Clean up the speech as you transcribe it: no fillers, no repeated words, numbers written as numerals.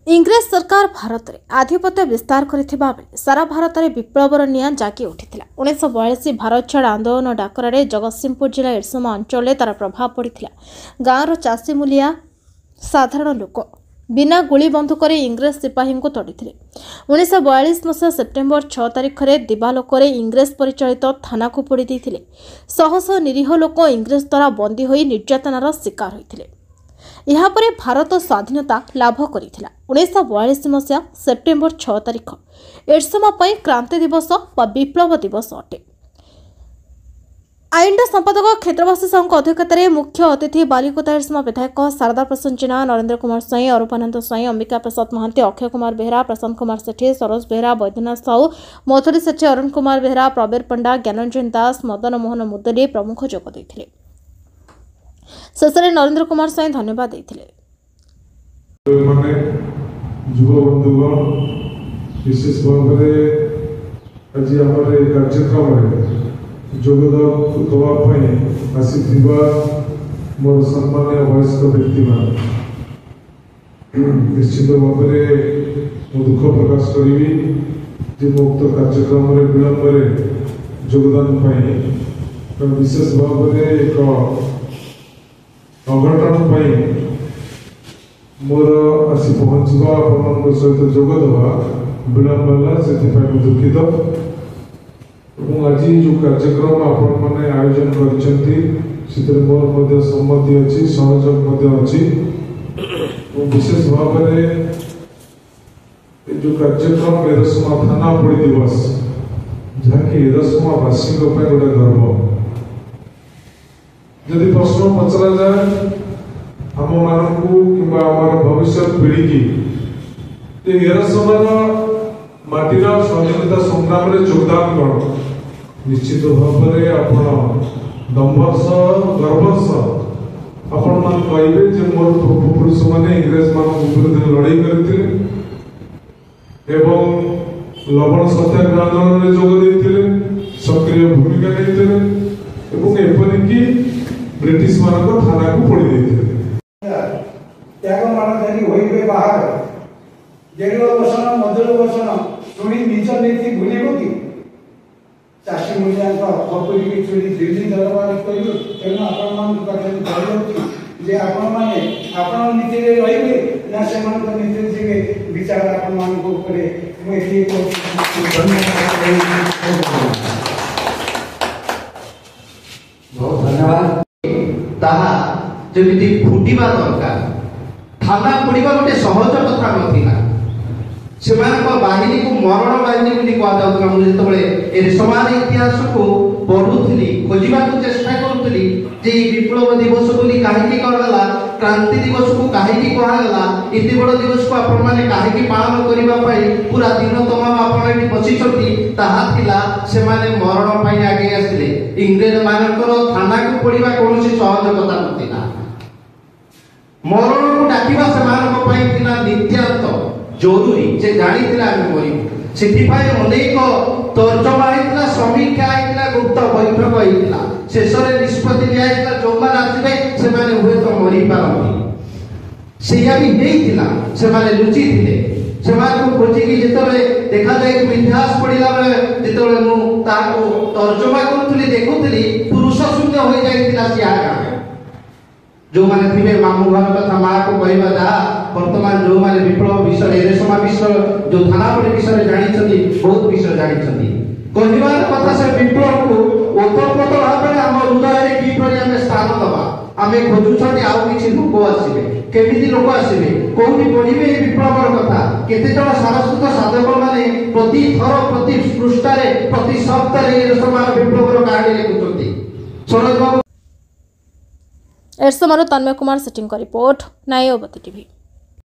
इंग्रेज सरकार भारत में आधिपत्य विस्तार करथिबा बेले सारा भारत में विप्लवर निया जागी उठिथिला। 1942 भारत छाड़ आंदोलन डाकरारे जगतसिंहपुर जिला एरसमा अंचल में तार प्रभाव पड़िथिला। गाँवर चाषी मूलिया साधारण लोक बिना गुली बंधुक इंग्रेज सिपाही को तड़िथिले। 1942 मसीहा सेप्टेम्बर 6 तारिख में दिवालोक इंग्रेज परिचालित थाना को पोड़ी देइथिले। शह शह निरीह लोक इंग्रेज द्वारा बंदी होई निर्यातनार शिकार होइथिले। यापर भारत स्वाधीनता लाभ करथिला। 1942 मसीहा सेप्टेम्बर 6 तारिख एरसमा क्रांति दिवस व विप्लव दिवस अटे। आईन संपादक क्षेत्रवासी साहू अध्यक्षतार मुख्य अतिथि बालिकोता एरसमा विधायक शारदा प्रसन्न जेना, नरेंद्र कुमार स्वाई, अरूपानंद स्वाई, अंबिका प्रसाद महांती, अक्षय कुमार बेहरा, प्रशांत कुमार सेठी, सरोज बेहरा, वैद्यनाथ साहू, मथुरी सेठी, अरुण कुमार बेहरा, प्रवीर पंडा, ज्ञानरंजन दास, मदन मोहन मुदली प्रमुख जोग देथिले। शेष में नरेंद्र कुमार स्वाई धन्यवाद देथिले। युवा बंधुगण विशेष भाव आज आम कार्यक्रम योगदान देवाई आसी मोर सम्मान्य वयस्क व्यक्ति निश्चित भाव में दुख प्रकाश करी मुक्त कार्यक्रम विलंब योगदान विशेष भाव में एक अघटन मोर आसी पहुँचवा सहित जोगदवा विलंब है से दुखित। आज जो कार्यक्रम आपण मैंने आयोजन कर मोर सम्मति अच्छी सहयोग अच्छी। विशेष भाव में जो कार्यक्रम एरसमा थाना पोड़ी दिवस जहाँकि एरसमावासी गोटे गर्व। यदि प्रश्न पचरा जाए आम मानक कि भविष्य पीढ़ी की एरसमार माटीर स्वाधीनता संग्राम में योगदान कौन निश्चित भाव में दम्भर गर्वर आपण मान कहे मोर पूर्वपुरुष मैंने इंग्रेज मान विरुद्ध लड़ाई करते लवण सत्याग्रह आंदोलन में जोग देते सक्रिय भूमिका नहीं एपरिकी ब्रिटिश मान थाना को पोड़ी देते त्याग मान धरी होइबे बाहर जेडो वसन मधुर वसन सुनी निज नीति भूलिबो कि चाषी मूल्य खपुरी की चुरी दिल्ली दरबार कहियो तेना आपण मान पाखे कहयो जे आपण माने आपण नीति रे रहिबे ना से मान को नीति जीवे विचार आपण मान को करे मैं एथि को बहुत धन्यवाद। ताहा जमिति फुटिबा दरकार थाना पड़िबा गोटे सहज कथा नथिला। बाहिनी को मरण बाहिनी बोली कह जाउतला। मुझे जेतबेले एरसमा इतिहास को पढ़ुथली खोजिबा को चेष्टा करूथली जे विप्लव दिवस बोली काहेकि करला, क्रांति दिवस को काहेकि कहला, इति बड़ दिवस को आपण माने काहेकि पालन करिबा पई पूरा दिन तमाम आपण एठी बसिछथि ताहा थिला से माने मरण पई आगे आसिले। इंग्रेज मानकर थाना को पड़िबा कोनोसी सहज कथा नथिला। मरण को डाकिबा से मानक पई थिला नित्यांत जरूरी जे जानी थिला हम करिबु। सेथिपाई अनेक तर्जमा हेतला, समीक्षा हेतला, गुप्त बैठक हेतला, शेषरे निष्पत्ति दिया हेतला जो मान आसीबे से माने हुए तो मरि पारंती। सेया भी हेइथिला से माने रुचि थिले से माने को खोजी कि जेतबे देखा जाय कि इतिहास पढिला बेले जेतबे मु ताको तर्जमा करथुली देखुथली पुरुष शून्य होई जायथिला सिया गामे जो माने थिबे मामू घर कथा मां को कहबा जा वर्तमान जो माने विप्लव विषय एरसमा विषय जो थाना पड़े विषय जानि छथि बहुत विषय जानि छथि कहबार कथा से विप्लव को ओतप्रोत भाव में हम हृदय रे की प्रति हम स्थान दबा आमे खोजु छथि आउ किछि लोक आसीबे केमिति लोक आसीबे कोउनी पढिबे ए विप्लवर कथा केते जण सारस्वत साधक माने प्रति थर प्रति पृष्ठारे प्रति शब्दरे एरसमा विप्लवर कहानी लिखुछथि। सरोज बाबू एरसमारो तन्मय कुमार सेटिंग का रिपोर्ट नायवती टीवी।